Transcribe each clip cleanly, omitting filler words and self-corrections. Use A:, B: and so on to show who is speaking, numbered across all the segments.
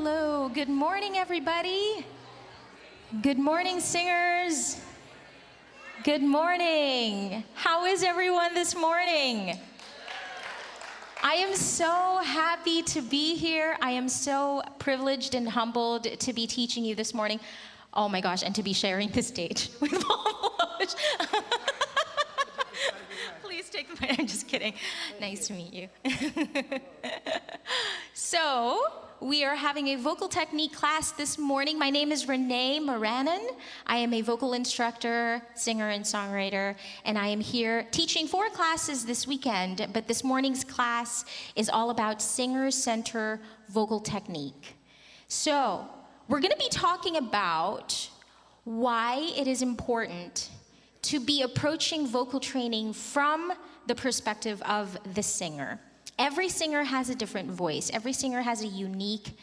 A: hello. Good morning, everybody. Good morning, singers. Good morning. How is everyone this morning? I am so happy to be here. I am so privileged and humbled to be teaching you this morning. Oh my gosh, and to be sharing the stage with Paul Loach. Please take the mic. I'm just kidding. Nice to meet you. So, we are having a vocal technique class this morning. My name is Renee Maranan. I am a vocal instructor, singer, and songwriter, and I am here teaching 4 classes this weekend, but this morning's class is all about singer-center vocal technique. So, we're going to be talking about why it is important to be approaching vocal training from the perspective of the singer. Every singer has a different voice. Every singer has a unique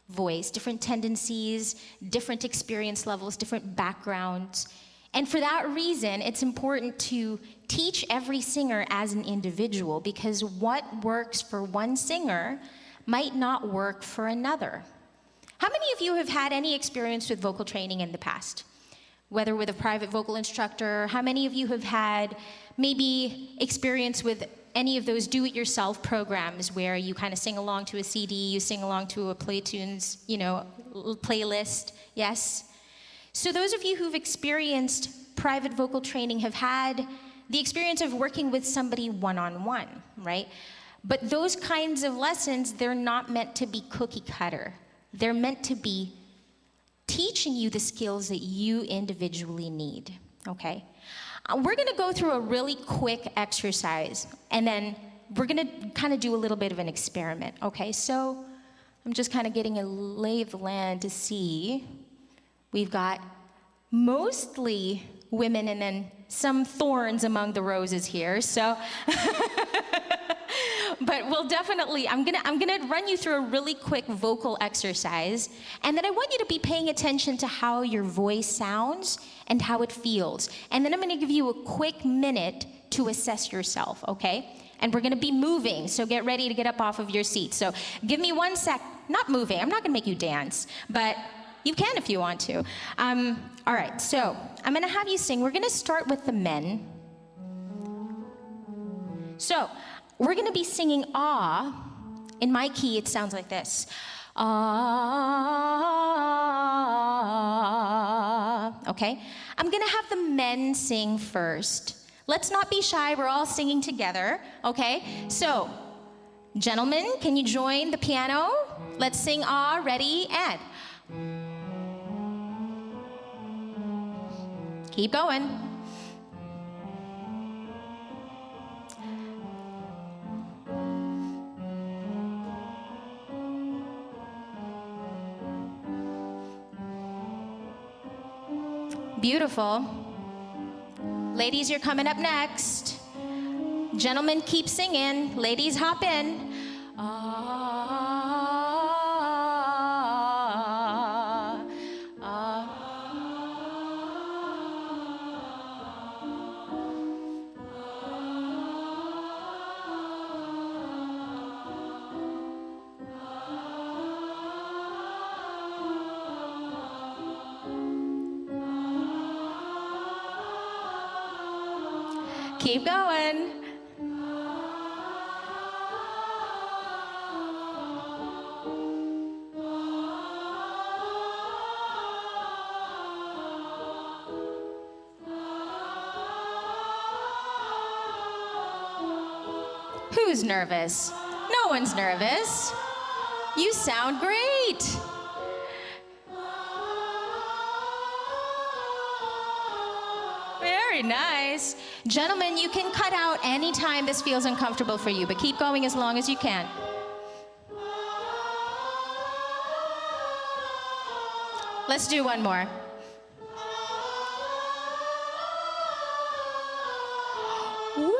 A: voice, different tendencies, different experience levels, different backgrounds. And for that reason, it's important to teach every singer as an individual, because what works for one singer might not work for another. How many of you have had any experience with vocal training in the past? Whether with a private vocal instructor, how many of you have had maybe experience with any of those do-it-yourself programs where you kind of sing along to a CD, you sing along to a Playtunes, playlist? Yes? So those of you who've experienced private vocal training have had the experience of working with somebody one-on-one, right? But those kinds of lessons, they're not meant to be cookie cutter. They're meant to be teaching you the skills that you individually need, okay? We're gonna go through a really quick exercise, and then we're gonna kind of do a little bit of an experiment, okay? So I'm just kind of getting a lay of the land to see. We've got mostly women and then some thorns among the roses here, so. But we'll definitely, I'm gonna run you through a really quick vocal exercise, and then I want you to be paying attention to how your voice sounds and how it feels. And then I'm gonna give you a quick minute to assess yourself, okay? And we're gonna be moving, so get ready to get up off of your seat. So give me 1 sec, not moving, I'm not gonna make you dance, but you can if you want to. All right, so I'm gonna have you sing. We're gonna start with the men. So, we're going to be singing ah. In my key, it sounds like this. Ah. Okay? I'm going to have the men sing first. Let's not be shy. We're all singing together. Okay? So, gentlemen, can you join the piano? Let's sing ah. Ready? And. Keep going. Beautiful. Ladies, you're coming up next. Gentlemen, keep singing. Ladies, hop in. Keep going. Who's nervous? No one's nervous. You sound great. Very nice. Gentlemen, you can cut out any time this feels uncomfortable for you, but keep going as long as you can. Let's do one more. Woo!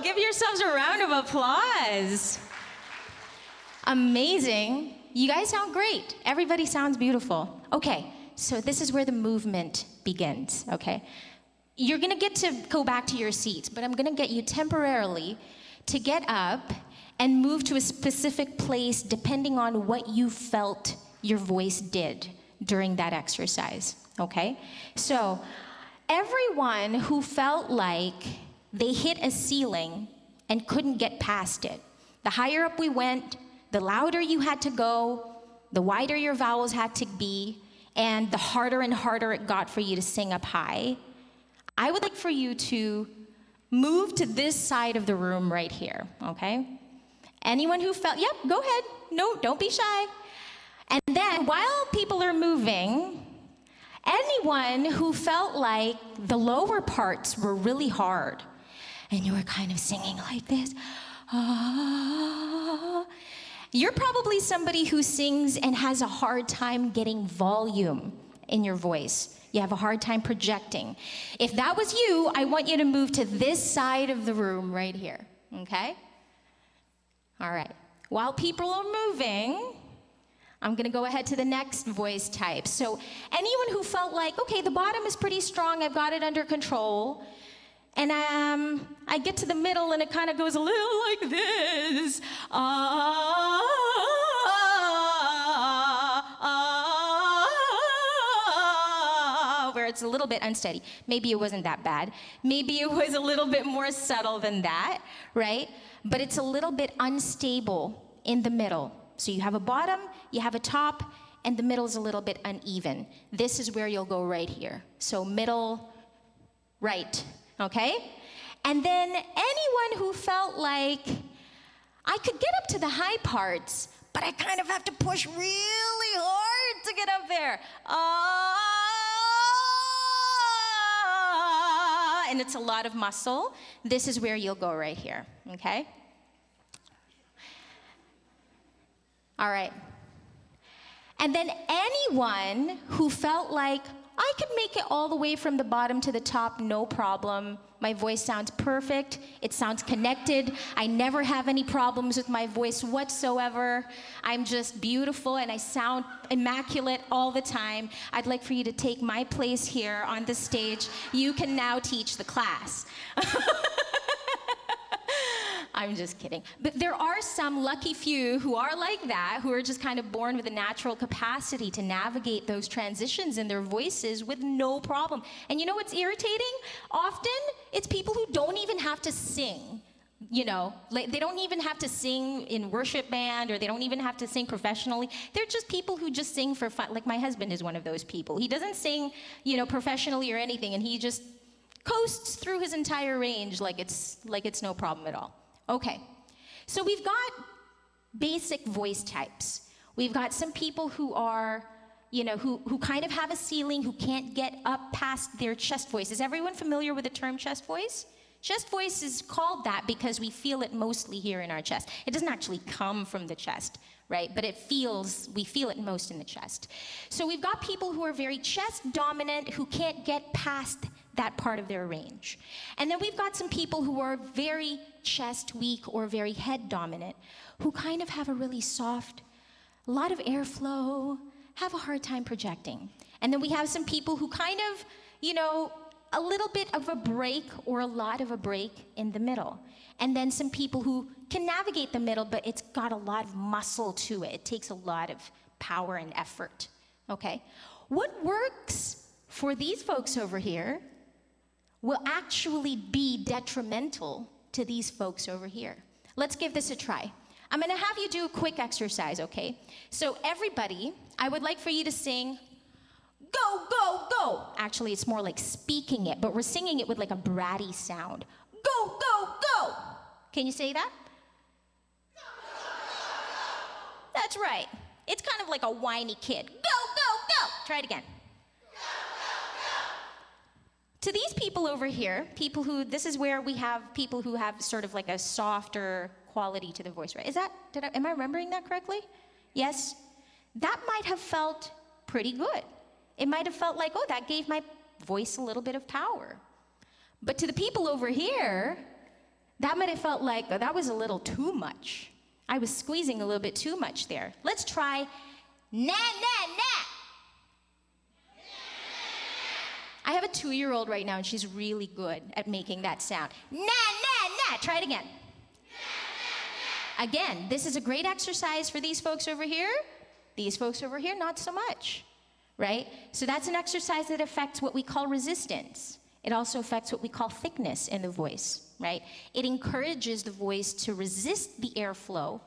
A: Give yourselves a round of applause. Amazing. You guys sound great. Everybody sounds beautiful. Okay, so this is where the movement begins, okay? You're gonna get to go back to your seats, but I'm gonna get you temporarily to get up and move to a specific place depending on what you felt your voice did during that exercise, okay? So everyone who felt like they hit a ceiling and couldn't get past it, the higher up we went, the louder you had to go, the wider your vowels had to be, and the harder and harder it got for you to sing up high, I would like for you to move to this side of the room right here, okay? Anyone who felt, yep, go ahead. No, don't be shy. And then while people are moving, anyone who felt like the lower parts were really hard and you were kind of singing like this, you're probably somebody who sings and has a hard time getting volume in your voice. You have a hard time projecting. If that was you, I want you to move to this side of the room right here, okay? All right. While people are moving, I'm gonna go ahead to the next voice type. So anyone who felt like, okay, the bottom is pretty strong, I've got it under control, and I get to the middle and it kind of goes a little like this. Where it's a little bit unsteady. Maybe it wasn't that bad. Maybe it was a little bit more subtle than that, right? But it's a little bit unstable in the middle. So you have a bottom, you have a top, and the middle is a little bit uneven. This is where you'll go right here. So middle, right, okay? And then anyone who felt like, I could get up to the high parts, but I kind of have to push really hard to get up there. And it's a lot of muscle. This is where you'll go right here, okay? All right. And then anyone who felt like, I could make it all the way from the bottom to the top, no problem. My voice sounds perfect. It sounds connected. I never have any problems with my voice whatsoever. I'm just beautiful and I sound immaculate all the time. I'd like for you to take my place here on the stage. You can now teach the class. I'm just kidding. But there are some lucky few who are like that, who are just kind of born with a natural capacity to navigate those transitions in their voices with no problem. And you know what's irritating? Often, it's people who don't even have to sing. You know, like they don't even have to sing in worship band, or they don't even have to sing professionally. They're just people who just sing for fun. Like my husband is one of those people. He doesn't sing, you know, professionally or anything, and he just coasts through his entire range like it's no problem at all. Okay, so we've got basic voice types. We've got some people who are, you know, who kind of have a ceiling, who can't get up past their chest voice. Is everyone familiar with the term chest voice? Chest voice is called that because we feel it mostly here in our chest. It doesn't actually come from the chest, right? But we feel it most in the chest. So we've got people who are very chest dominant, who can't get past that part of their range. And then we've got some people who are very chest weak or very head dominant, who kind of have a really soft, a lot of airflow, have a hard time projecting. And then we have some people who kind of, you know, a little bit of a break or a lot of a break in the middle. And then some people who can navigate the middle, but it's got a lot of muscle to it. It takes a lot of power and effort, okay? What works for these folks over here will actually be detrimental to these folks over here. Let's give this a try. I'm gonna have you do a quick exercise, okay? So everybody, I would like for you to sing, go, go, go. Actually, it's more like speaking it, but we're singing it with like a bratty sound. Go, go, go. Can you say that? Go, go, go, go. That's right. It's kind of like a whiny kid. Go, go, go. Try it again. To these people over here, people who, this is where we have people who have sort of like a softer quality to the voice, right? Am I remembering that correctly? Yes? That might have felt pretty good. It might have felt like, oh, that gave my voice a little bit of power. But to the people over here, that might have felt like, oh, that was a little too much. I was squeezing a little bit too much there. Let's try na, na, na. I have a 2-year-old right now, and she's really good at making that sound. Na, na, na. Try it again. Na, na, na. Again, this is a great exercise for these folks over here. These folks over here, not so much, right? So that's an exercise that affects what we call resistance. It also affects what we call thickness in the voice, right? It encourages the voice to resist the airflow,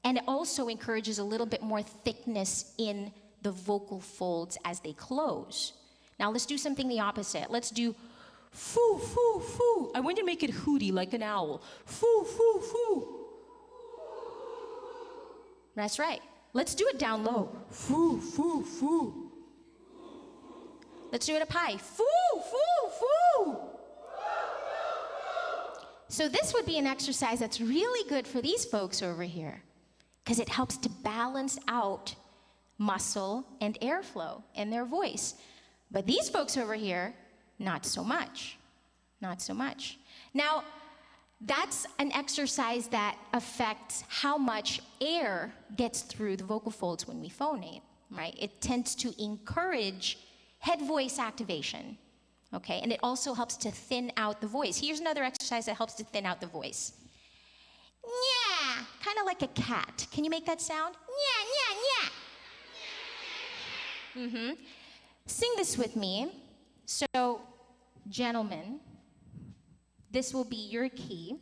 A: and it also encourages a little bit more thickness in the vocal folds as they close. Now let's do something the opposite. Let's do foo, foo, foo. I want to make it hooty like an owl. Foo, foo, foo. That's right. Let's do it down low. Foo, foo, foo. Let's do it up high. Foo, foo, foo. So this would be an exercise that's really good for these folks over here because it helps to balance out muscle and airflow in their voice. But these folks over here, not so much. Not so much. Now, that's an exercise that affects how much air gets through the vocal folds when we phonate, right? It tends to encourage head voice activation, okay? And it also helps to thin out the voice. Here's another exercise that helps to thin out the voice. Yeah, kind of like a cat. Can you make that sound? Yeah, yeah, yeah. Mm-hmm. Sing this with me. So, gentlemen, this will be your key.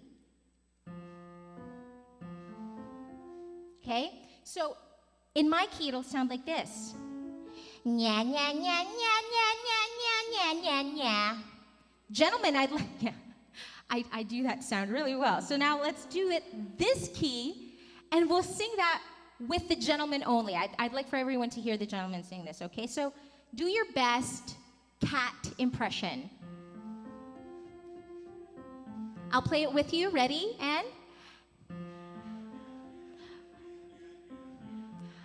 A: Okay? So, in my key, it'll sound like this. Nya, nya, nya, nya, nya, nya, nya, nya, nya. Gentlemen, I do that sound really well. So now let's do it this key, and we'll sing that with the gentleman only. I'd like for everyone to hear the gentleman sing this, okay? So do your best cat impression. I'll play it with you. Ready? And?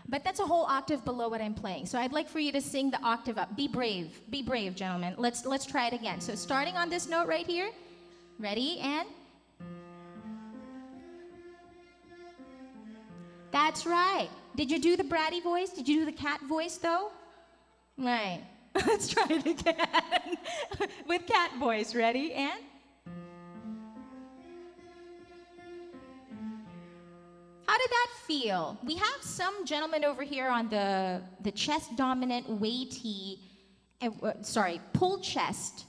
A: But that's a whole octave below what I'm playing. So I'd like for you to sing the octave up. Be brave, gentlemen. Let's try it again. So starting on this note right here. Ready? And? That's right. Did you do the bratty voice? Did you do the cat voice though? Right. Let's try it again. With cat voice. Ready? And? How did that feel? We have some gentlemen over here on the chest dominant weighty, pull chest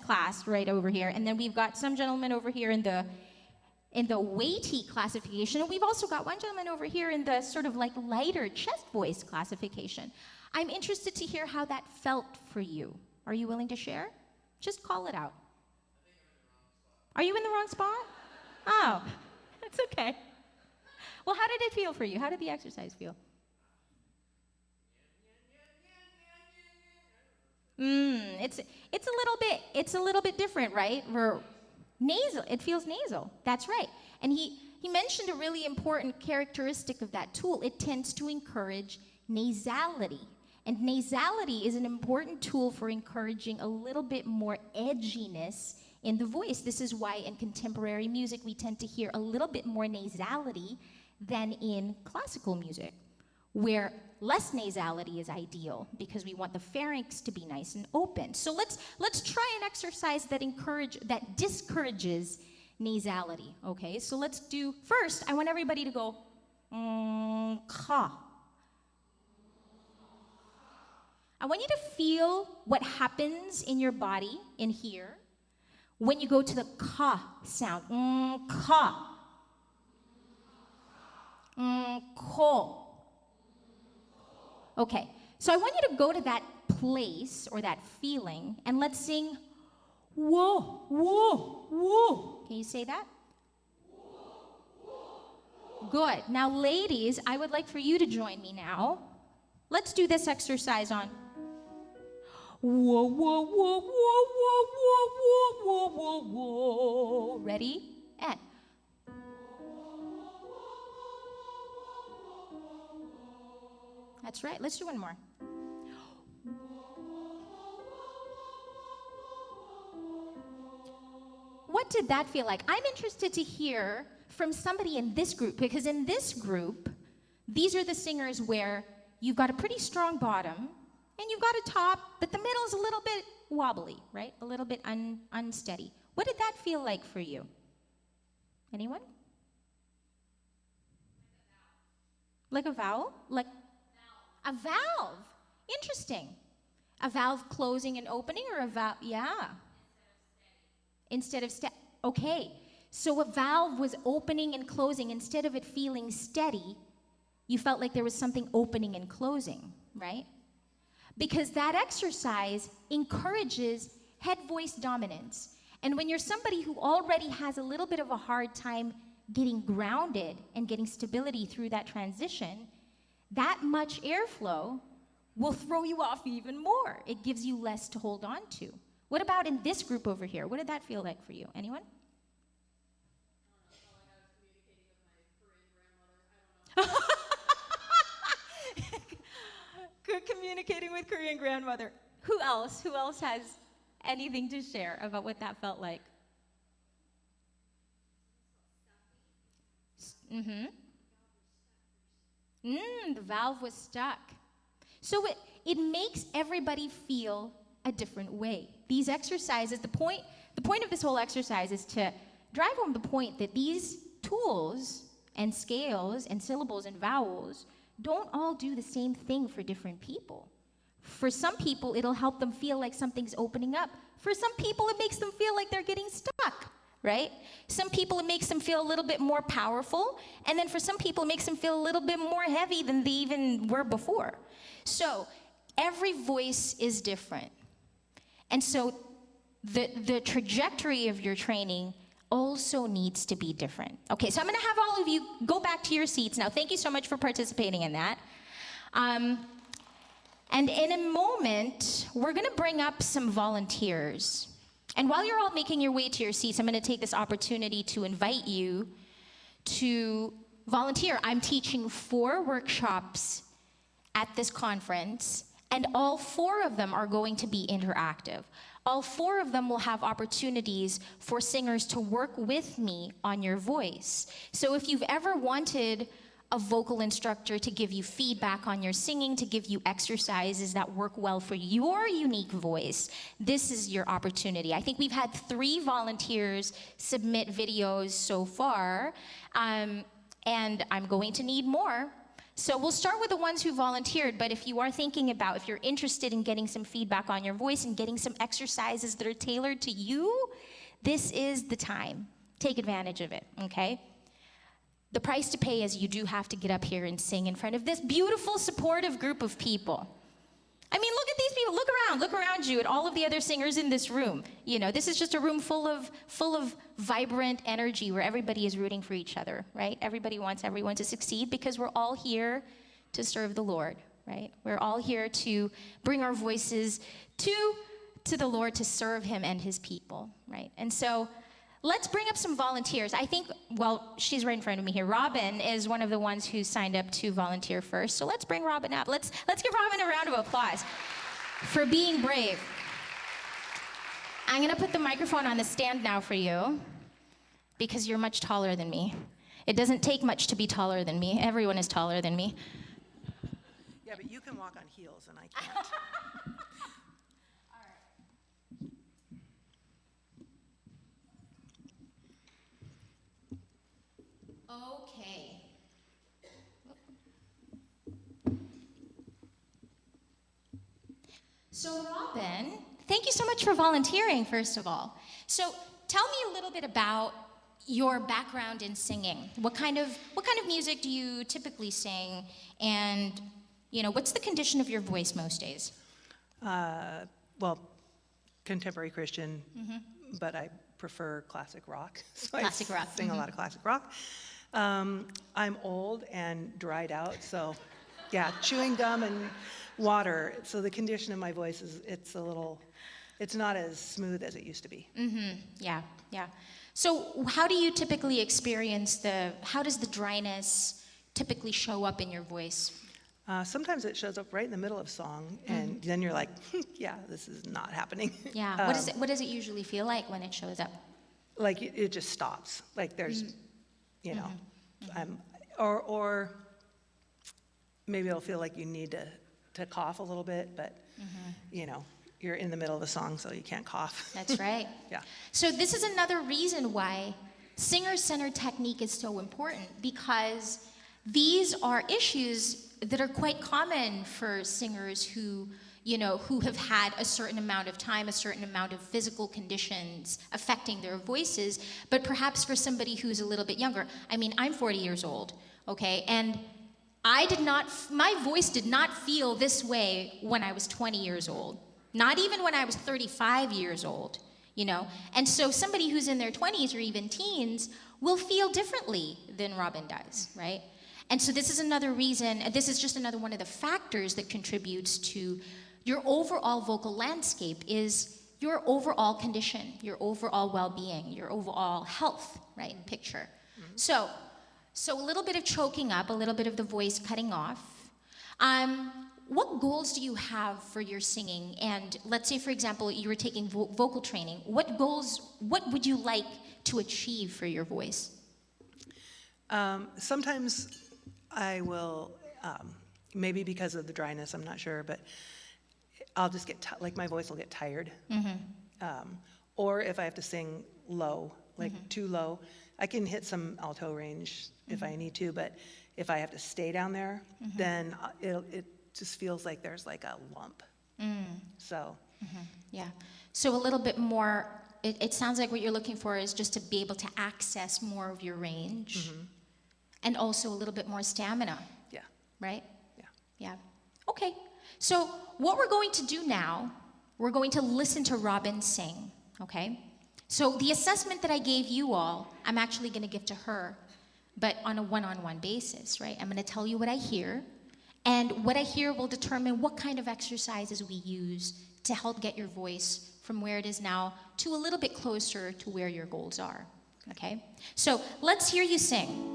A: class right over here, and then we've got some gentlemen over here in the weighty classification, and we've also got one gentleman over here in the sort of like lighter chest voice classification. I'm interested to hear how that felt for you. Are you willing to share? Just call it out. Are you in the wrong spot? Oh, that's okay. Well, how did it feel for you? How did the exercise feel? It's a little bit different, right? We're nasal. It feels nasal. That's right. And he mentioned a really important characteristic of that tool. It tends to encourage nasality. And nasality is an important tool for encouraging a little bit more edginess in the voice. This is why in contemporary music we tend to hear a little bit more nasality than in classical music, where less nasality is ideal because we want the pharynx to be nice and open. So let's try an exercise that discourages nasality. Okay, so let's do first. I want everybody to go ka. I want you to feel what happens in your body in here when you go to the ka sound. Ka. Ko. Okay, so I want you to go to that place or that feeling and let's sing whoa, whoa, whoa. Can you say that? Good. Now, ladies, I would like for you to join me now. Let's do this exercise on whoa, whoa, whoa, whoa, whoa, whoa, whoa, whoa, whoa. Ready? And that's right. Let's do one more. What did that feel like? I'm interested to hear from somebody in this group, because in this group, these are the singers where you've got a pretty strong bottom and you've got a top, but the middle is a little bit wobbly, right? A little bit unsteady. What did that feel like for you? Anyone? Like a vowel? Like a valve. Interesting. A valve closing and opening, or a valve? Yeah. Instead of steady. Okay. So a valve was opening and closing. Instead of it feeling steady, you felt like there was something opening and closing, right? Because that exercise encourages head voice dominance. And when you're somebody who already has a little bit of a hard time getting grounded and getting stability through that transition, that much airflow will throw you off even more. It gives you less to hold on to. What about in this group over here? What did that feel like for you? Anyone? Good communicating with Korean grandmother. Who else? Who else has anything to share about what that felt like? Mm-hmm. The valve was stuck. So it makes everybody feel a different way. These exercises, the point of this whole exercise is to drive home the point that these tools and scales and syllables and vowels don't all do the same thing for different people. For some people, it'll help them feel like something's opening up. For some people, it makes them feel like they're getting stuck, right? Some people, it makes them feel a little bit more powerful. And then for some people, it makes them feel a little bit more heavy than they even were before. So every voice is different. And so the trajectory of your training also needs to be different. Okay, so I'm going to have all of you go back to your seats now. Thank you so much for participating in that. And in a moment, we're going to bring up some volunteers. And while you're all making your way to your seats, I'm going to take this opportunity to invite you to volunteer. I'm teaching 4 workshops at this conference, and all 4 of them are going to be interactive. All 4 of them will have opportunities for singers to work with me on your voice. So if you've ever wanted a vocal instructor to give you feedback on your singing, to give you exercises that work well for your unique voice, this is your opportunity. I think we've had 3 volunteers submit videos so far, and I'm going to need more. So we'll start with the ones who volunteered, but if you are thinking about, if you're interested in getting some feedback on your voice and getting some exercises that are tailored to you, this is the time. Take advantage of it, okay? The price to pay is you do have to get up here and sing in front of this beautiful, supportive group of people. I mean, look at these people. Look around you at all of the other singers in this room. You know, this is just a room full of vibrant energy where everybody is rooting for each other, right? Everybody wants everyone to succeed because we're all here to serve the Lord, right? We're all here to bring our voices to the Lord, to serve him and his people, right? And so let's bring up some volunteers. I think, well, she's right in front of me here. Robin is one of the ones who signed up to volunteer first. So let's bring Robin up. Let's give Robin a round of applause for being brave. I'm going to put the microphone on the stand now for you because you're much taller than me. It doesn't take much to be taller than me. Everyone is taller than me.
B: Yeah, but you can walk on heels and I can't.
A: Okay. So Robin, thank you so much for volunteering, first of all. So tell me a little bit about your background in singing. What kind of music do you typically sing? And, what's the condition of your voice most days?
B: Well, contemporary Christian, but I prefer classic rock. So
A: Classic rock.
B: Sing a lot of classic rock. I'm old and dried out, so yeah, chewing gum and water. So the condition of my voice it's not as smooth as it used to be.
A: Yeah. So how do you typically experience how does the dryness typically show up in your voice?
B: Sometimes it shows up right in the middle of song, and then you're like, yeah, this is not happening.
A: Yeah. What does it usually feel like when it shows up?
B: Like it just stops. Like there's, or maybe it'll feel like you need to cough a little bit, but you're in the middle of the song, so you can't cough.
A: That's right.
B: Yeah.
A: So this is another reason why singer-centered technique is so important, because These are issues that are quite common for singers who, who have had a certain amount of time, a certain amount of physical conditions affecting their voices, but perhaps for somebody who's a little bit younger. I mean, I'm 40 years old, okay? And my voice did not feel this way when I was 20 years old. Not even when I was 35 years old, And so somebody who's in their 20s or even teens will feel differently than Robin does, right? And so this is another reason, this is just another one of the factors that contributes to your overall vocal landscape is your overall condition, your overall well-being, your overall health, right, picture. So a little bit of choking up, a little bit of the voice cutting off. What goals do you have for your singing? And let's say, for example, you were taking vocal training. What would you like to achieve for your voice?
B: Sometimes I will, maybe because of the dryness, I'm not sure, but I'll just get, my voice will get tired. Or if I have to sing low, too low, I can hit some alto range if I need to, but if I have to stay down there, then it just feels like there's like a lump. So. Yeah.
A: So a little bit more, it sounds like what you're looking for is just to be able to access more of your range. And also a little bit more stamina.
B: Yeah.
A: Right?
B: Yeah.
A: Yeah. Okay. So what we're going to do now, we're going to listen to Robin sing, okay? So the assessment that I gave you all, I'm actually going to give to her, but on a one-on-one basis, right? I'm going to tell you what I hear, and what I hear will determine what kind of exercises we use to help get your voice from where it is now to a little bit closer to where your goals are, okay? So let's hear you sing.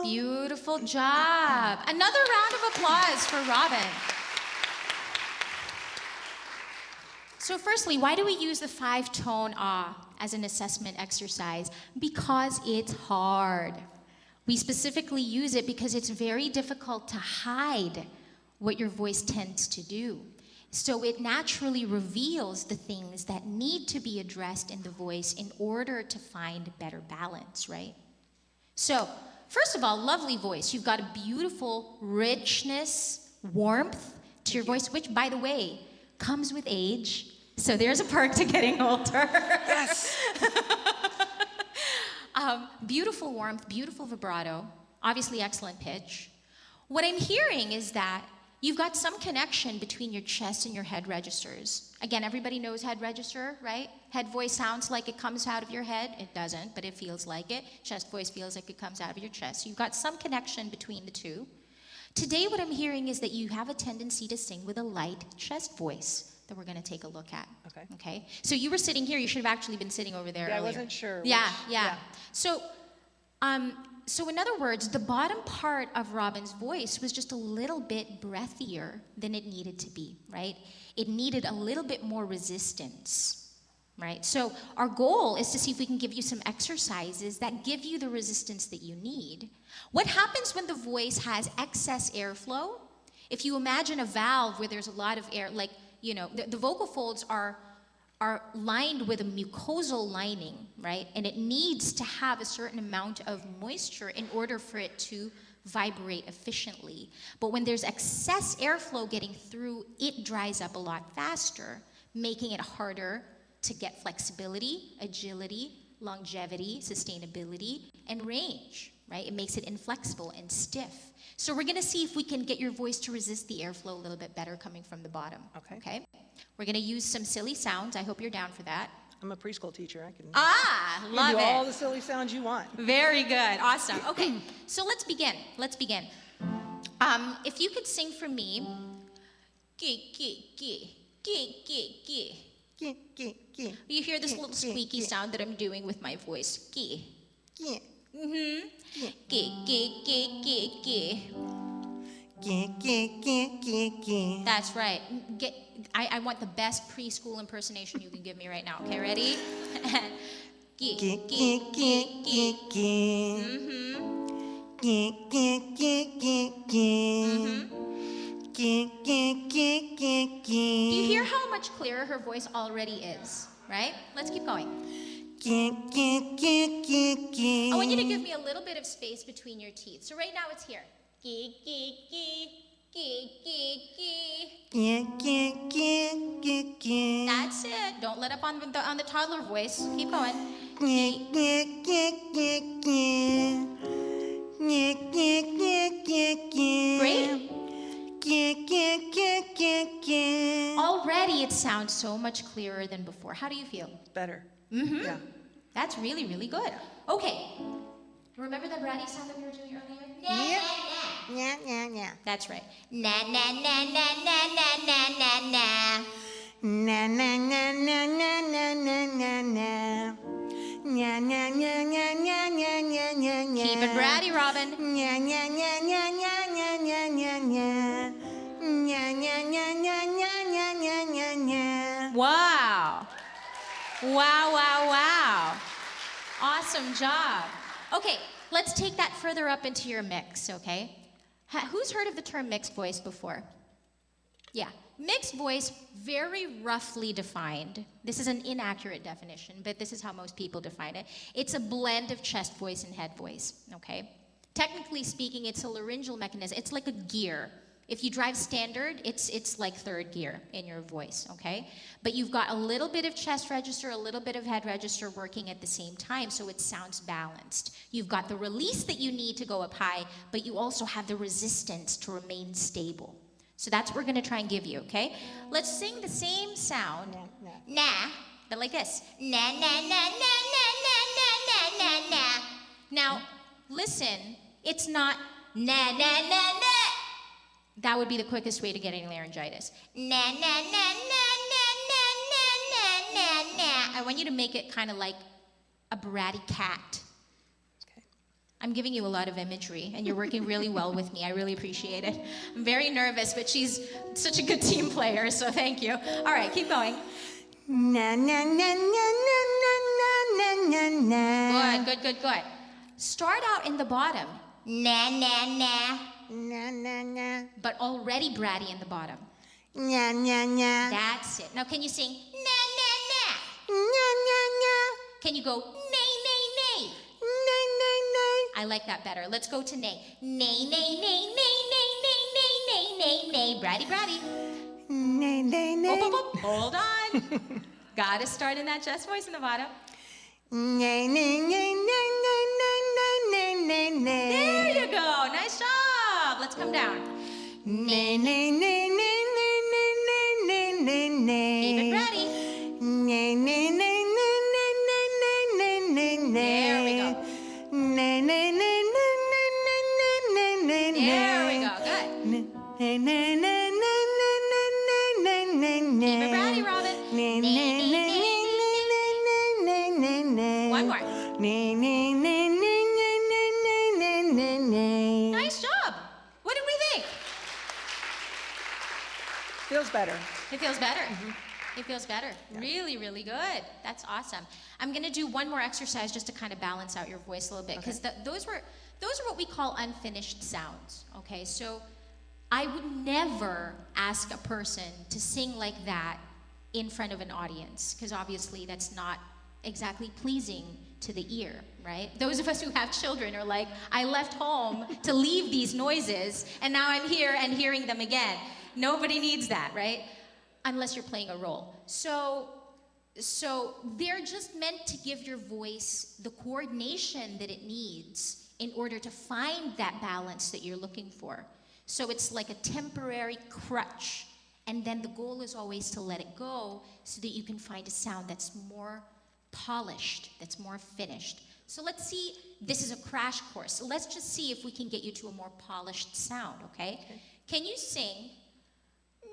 A: Beautiful job. Another round of applause for Robin. So firstly, why do we use the 5-tone ah as an assessment exercise? Because it's hard. We specifically use it because it's very difficult to hide what your voice tends to do. So it naturally reveals the things that need to be addressed in the voice in order to find better balance, right? So, first of all, lovely voice. You've got a beautiful richness, warmth to your voice, which, by the way, comes with age. So there's a perk to getting older.
B: Yes.
A: Beautiful warmth, beautiful vibrato, obviously excellent pitch. What I'm hearing is that you've got some connection between your chest and your head registers. Again, everybody knows head register, right? Head voice sounds like it comes out of your head. It doesn't, but it feels like it. Chest voice feels like it comes out of your chest. So you've got some connection between the two. Today, what I'm hearing is that you have a tendency to sing with a light chest voice that we're going to take a look at. Okay. So you were sitting here. You should have actually been sitting over there earlier.
B: I wasn't sure.
A: Yeah. So in other words, the bottom part of Robin's voice was just a little bit breathier than it needed to be, right? It needed a little bit more resistance, right? So our goal is to see if we can give you some exercises that give you the resistance that you need. What happens when the voice has excess airflow? If you imagine a valve where there's a lot of air, like, the vocal folds are lined with a mucosal lining, right? And it needs to have a certain amount of moisture in order for it to vibrate efficiently. But when there's excess airflow getting through, it dries up a lot faster, making it harder to get flexibility, agility, longevity, sustainability, and range, right? It makes it inflexible and stiff. So we're gonna see if we can get your voice to resist the airflow a little bit better coming from the bottom. Okay? We're gonna use some silly sounds. I hope you're down for that.
B: I'm a preschool teacher. I can
A: Love
B: do all
A: it.
B: the silly sounds you want.
A: Very good. Awesome. Okay, so let's begin. If you could sing for me, gee, gee, gee, gee, gee, gee. You hear this little squeaky sound that I'm doing with my voice. Gee. Mm-hmm. Gee, gee, gee, gee, gee. That's right. I want the best preschool impersonation you can give me right now. Okay, ready? Gee, gee, gee, gee. Mm-hmm. Do you hear how much clearer her voice already is? Right? Let's keep going. I want you to give me a little bit of space between your teeth. So right now it's here. Gee, gee, gee, gee, gee, gee. That's it. Don't let up on the toddler voice. Keep going. Gee. Great. Already it sounds so much clearer than before. How do you feel?
B: Better.
A: Mm-hmm.
B: Yeah.
A: That's really, really good. Okay. Remember the bratty sound that we were doing earlier? Na,
B: Yeah.
A: na, na.
B: Yeah.
A: That's right. Na, na, na, na, na, na, na, na, na.
B: Na na na na na na na na na. Nya nya nya nya nya nya nya nya nya.
A: Keep it bratty, Robin.
B: Nya nya nya nya nya nya nya nya nya. Nya nya nya nya nya nya nya nya nya.
A: Wow. Wow, wow, wow. Awesome job. Okay, let's take that further up into your mix, okay? Who's heard of the term mixed voice before? Yeah. Mixed voice, very roughly defined. This is an inaccurate definition, but this is how most people define it. It's a blend of chest voice and head voice, okay? Technically speaking, it's a laryngeal mechanism. It's like a gear. If you drive standard, it's like third gear in your voice, okay? But you've got a little bit of chest register, a little bit of head register working at the same time, so it sounds balanced. You've got the release that you need to go up high, but you also have the resistance to remain stable. So that's what we're gonna try and give you, okay? Let's sing the same sound, na, but like this. Na, na, na, na, na, na, na, na, na, na. Now, listen, it's not na, na, na, na. That would be the quickest way to getting laryngitis. Na, na, na, na, na, na, na, na, na, na. I want you to make it kind of like a bratty cat. I'm giving you a lot of imagery, and you're working really well with me. I really appreciate it. I'm very nervous, but she's such a good team player, so thank you. All right, keep going.
B: Na na na na na na na na na.
A: Good. Start out in the bottom. Na, na, na.
B: Na na na.
A: But already bratty in the bottom.
B: Nya nya nya.
A: That's it. Now, can you sing na, na, na?
B: Nya nya nya.
A: Can you go nay, nay, nay?
B: Nay nay nay.
A: I like that better. Let's go to nay. Nay, nay, nay, nay, nay, nay, nay, nay, nay, nay. Bratty, bratty.
B: Nay nay nay.
A: Oh. Hold on. Gotta start in that chest voice in the bottom.
B: Nay nay nay nay nay nay nay nay nay.
A: There you go. Nice job. Let's come down.
B: Nay nay nay nay nay nay nay nay nay.
A: Keep it bratty.
B: Nay nay nay nay nay nay nay nay nay.
A: There we go.
B: Nay nay nay nay nay nay nay nay.
A: There we go. Good.
B: Nay nay nay nay nay nay nay nay nay.
A: Keep it bratty, Robin.
B: Nay nay nay nay nay nay nay nay.
A: One more.
B: Nay nay nay nay nay nay nay nay nay.
A: Nice job. What did we think?
B: Feels better.
A: It feels better. It feels better. Yeah. Really, really good. That's awesome. I'm going to do one more exercise just to kind of balance out your voice a little bit, because those are what we call unfinished sounds. Okay, so I would never ask a person to sing like that in front of an audience, because obviously that's not exactly pleasing to the ear, right? Those of us who have children are like, I left home to leave these noises, and now I'm here and hearing them again. Nobody needs that, right? Unless you're playing a role. So they're just meant to give your voice the coordination that it needs in order to find that balance that you're looking for. So it's like a temporary crutch, and then the goal is always to let it go so that you can find a sound that's more polished, that's more finished. So let's see, this is a crash course. So let's just see if we can get you to a more polished sound, okay? Can you sing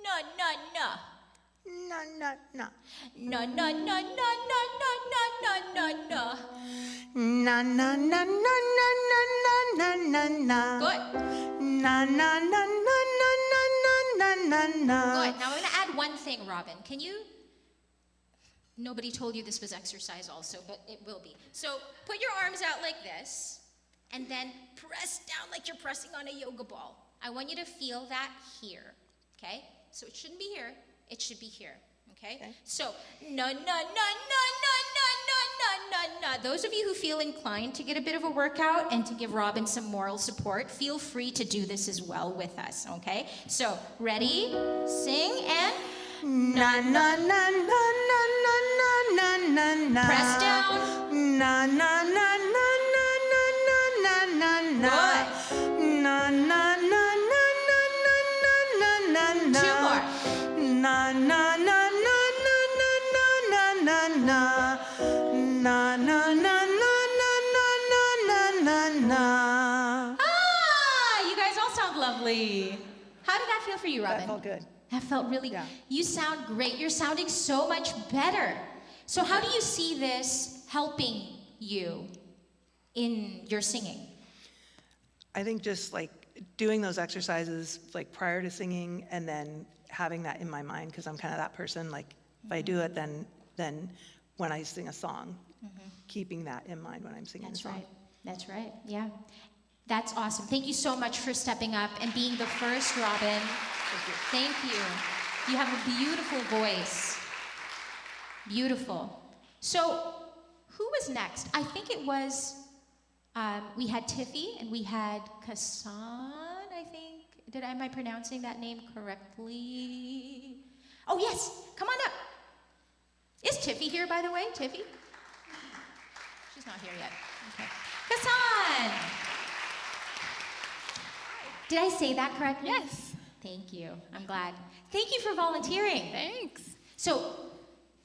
A: na na na?
B: Na, na, na.
A: Na na na na na na na na na na.
B: Na, na, na, na, na, na, na, na, na.
A: Good.
B: Na, na, na, na, na, na, na, na, na.
A: Good. Now I'm gonna add one thing, Robin. Can you? Nobody told you this was exercise also, but it will be. So put your arms out like this, and then press down like you're pressing on a yoga ball. I want you to feel that here, okay? So it shouldn't be here, it should be here, okay? So, na, na, na, na, na, na, na, na, na. Those of you who feel inclined to get a bit of a workout and to give Robin some moral support, feel free to do this as well with us, okay? So, ready, sing, and
B: Na, na, na, na, na, na, na, na, na.
A: press down.
B: Na, na, na, na, na, na, na, na, na.
A: Good.
B: Na, na, na, na, na, na, na, na, na.
A: Two more.
B: Na, na, na, na, na, na, na, na, na. Na, na, na, na, na, na, na, na.
A: Ah, you guys all sound lovely. How did that feel for you, Robin?
B: That felt good.
A: That felt really,
B: Yeah.
A: You sound great. You're sounding so much better. So how do you see this helping you in your singing?
B: I think just like doing those exercises like prior to singing and then having that in my mind, because I'm kind of that person, like if I do it, then when I sing a song, keeping that in mind when I'm singing a song.
A: That's right. Yeah. That's awesome. Thank you so much for stepping up and being the first, Robin. Thank you. You have a beautiful voice. Beautiful. So, who was next? I think it was, we had Tiffy and we had Kassan, I think. Am I pronouncing that name correctly? Oh, yes. Come on up. Is Tiffy here, by the way? Tiffy? She's not here yet. Okay. Kassan! Did I say that correctly?
C: Yes.
A: Thank you. I'm glad. Thank you for volunteering.
C: Thanks.
A: So,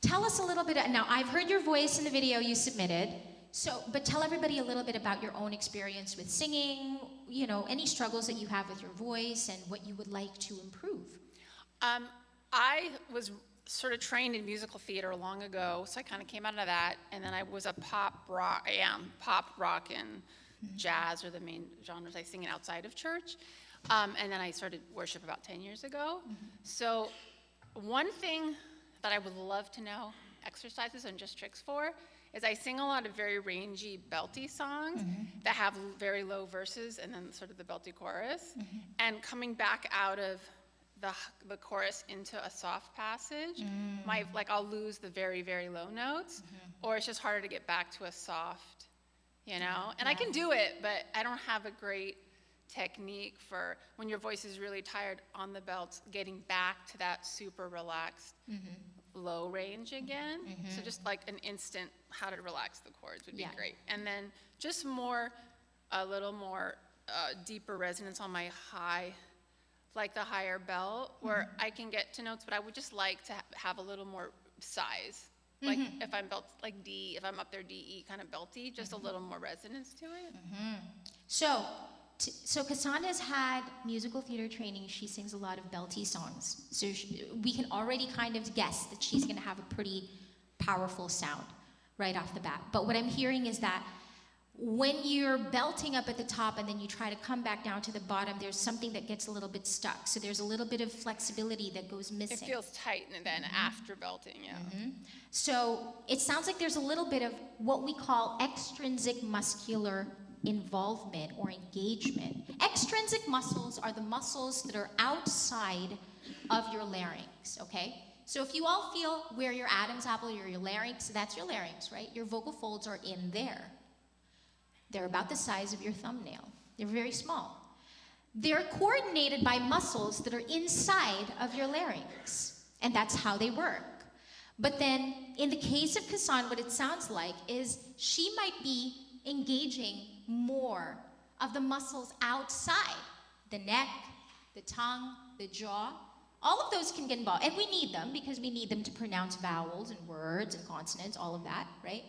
A: tell us a little bit. Now, I've heard your voice in the video you submitted. So, but tell everybody a little bit about your own experience with singing. You know, any struggles that you have with your voice and what you would like to improve.
C: I was sort of trained in musical theater long ago, so I kind of came out of that, and then I was a pop rock. I am pop rock and jazz are the main genres I sing in outside of church. And then I started worship about 10 years ago. So one thing that I would love to know exercises and just tricks for is I sing a lot of very rangy, belty songs that have very low verses and then sort of the belty chorus. And coming back out of the chorus into a soft passage, I'll lose the very, very low notes, or it's just harder to get back to a soft, you know? And I can do it, but I don't have a great technique for when your voice is really tired on the belts, getting back to that super relaxed low range again. So just like an instant how to relax the chords would be great. And then just a little more deeper resonance on my high, like the higher belt, where I can get to notes, but I would just like to have a little more size. Like if I'm belt, like D, if I'm up there D, E, kind of belty, just a little more resonance to it.
A: So Kassan has had musical theater training. She sings a lot of belty songs. So we can already kind of guess that she's going to have a pretty powerful sound right off the bat. But what I'm hearing is that when you're belting up at the top and then you try to come back down to the bottom, there's something that gets a little bit stuck. So there's a little bit of flexibility that goes missing.
C: It feels tight and then after belting,
A: So it sounds like there's a little bit of what we call extrinsic muscular involvement or engagement. Extrinsic muscles are the muscles that are outside of your larynx, okay? So if you all feel where your Adam's apple or your larynx, that's your larynx, right? Your vocal folds are in there. They're about the size of your thumbnail. They're very small. They're coordinated by muscles that are inside of your larynx, and that's how they work. But then, in the case of Kassan, what it sounds like is she might be engaging more of the muscles outside, the neck, the tongue, the jaw, all of those can get involved. And we need them because we need them to pronounce vowels and words and consonants, all of that, right?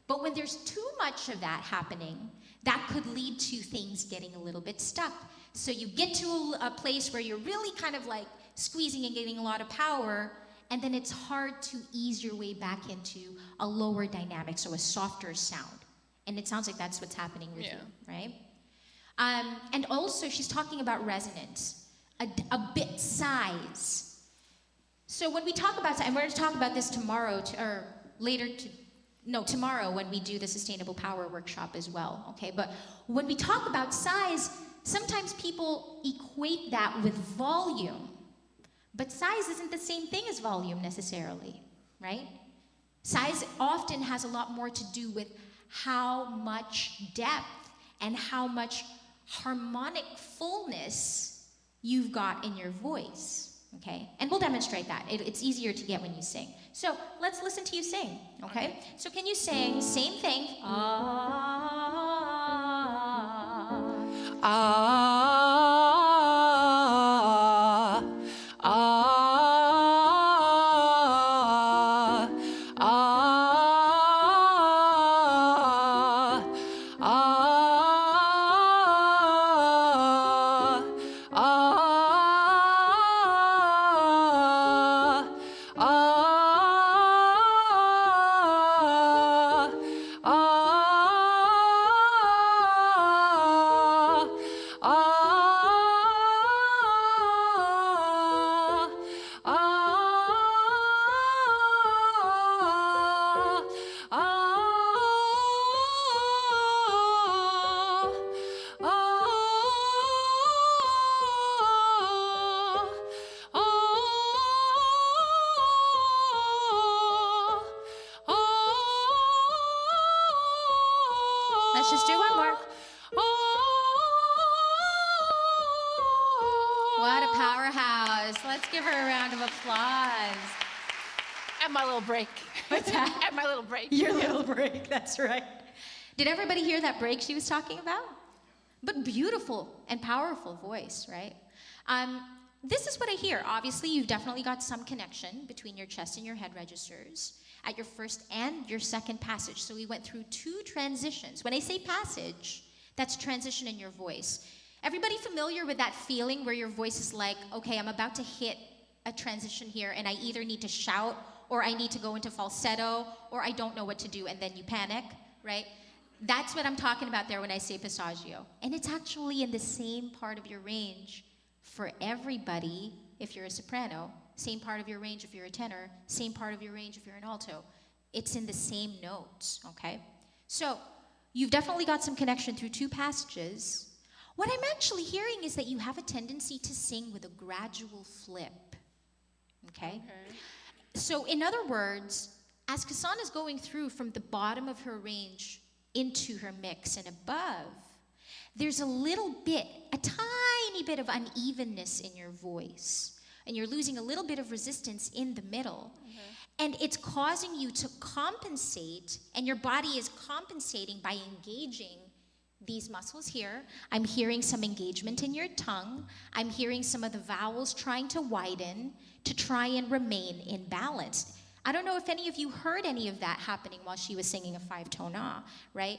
A: But when there's too much of that happening, that could lead to things getting a little bit stuck. So you get to a place where you're really kind of like squeezing and getting a lot of power, and then it's hard to ease your way back into a lower dynamic, so a softer sound. And it sounds like that's what's happening with you, right? And also, she's talking about resonance, a bit size. So when we talk about, and we're going to talk about this tomorrow, tomorrow when we do the Sustainable Power Workshop as well, okay? But when we talk about size, sometimes people equate that with volume. But size isn't the same thing as volume necessarily, right? Size often has a lot more to do with how much depth and how much harmonic fullness you've got in your voice, okay? And we'll demonstrate that. It's easier to get when you sing. So let's listen to you sing, okay? So can you sing, same thing, Let's just do one more. What a powerhouse. Let's give her a round of applause.
C: At my little break.
A: What's that?
C: At my little break.
A: Your little break, that's right. Did everybody hear that break she was talking about? But beautiful and powerful voice, right? This is what I hear. Obviously, you've definitely got some connection between your chest and your head registers at your first and your second passage. So we went through 2 transitions. When I say passage, that's transition in your voice. Everybody familiar with that feeling where your voice is like, okay, I'm about to hit a transition here and I either need to shout or I need to go into falsetto or I don't know what to do, and then you panic, right? That's what I'm talking about there when I say passaggio. And it's actually in the same part of your range for everybody if you're a soprano, same part of your range if you're a tenor, same part of your range if you're an alto. It's in the same notes, okay? So you've definitely got some connection through 2 passages. What I'm actually hearing is that you have a tendency to sing with a gradual flip, okay? So in other words, as Kassan is going through from the bottom of her range into her mix and above, there's a little bit, a tiny bit of unevenness in your voice. And you're losing a little bit of resistance in the middle. And it's causing you to compensate, and your body is compensating by engaging these muscles here. I'm hearing some engagement in your tongue. I'm hearing some of the vowels trying to widen to try and remain in balance. I don't know if any of you heard any of that happening while she was singing a 5-tone ah, right?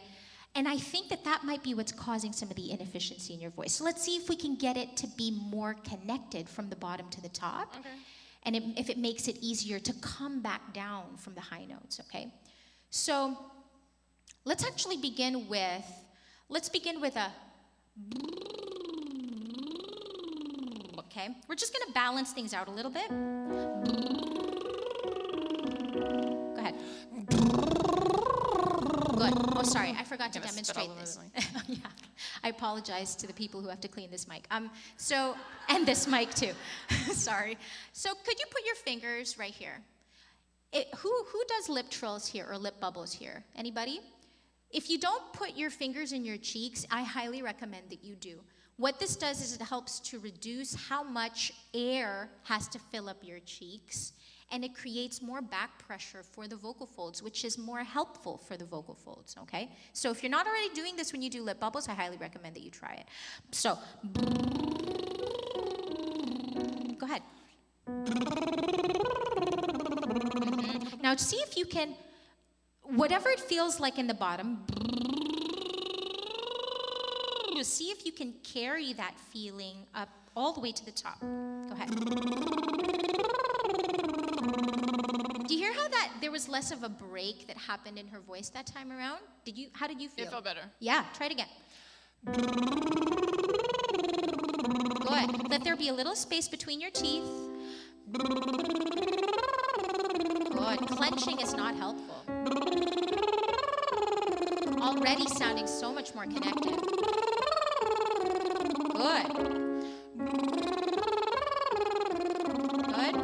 A: And I think that that might be what's causing some of the inefficiency in your voice. So let's see if we can get it to be more connected from the bottom to the top.
C: Okay.
A: And if it makes it easier to come back down from the high notes, okay? So let's actually begin with, a, okay? We're just gonna balance things out a little bit. Go ahead. Good. Oh, sorry, I forgot to
C: Gonna spit
A: demonstrate
C: all over
A: this.
C: the
A: Yeah, I apologize to the people who have to clean this mic. And this mic too. Sorry. So could you put your fingers right here? Who does lip trills here or lip bubbles here? Anybody? If you don't put your fingers in your cheeks, I highly recommend that you do. What this does is it helps to reduce how much air has to fill up your cheeks, and it creates more back pressure for the vocal folds, which is more helpful for the vocal folds, okay? So if you're not already doing this when you do lip bubbles, I highly recommend that you try it. So, go ahead. Now see if you can, whatever it feels like in the bottom, see if you can carry that feeling up all the way to the top. Go ahead. Do you hear how that there was less of a break that happened in her voice that time around? How did you feel?
C: It felt better.
A: Yeah, try it again. Good. Let there be a little space between your teeth. Good. Clenching is not helpful. Already sounding so much more connected. Good. Good.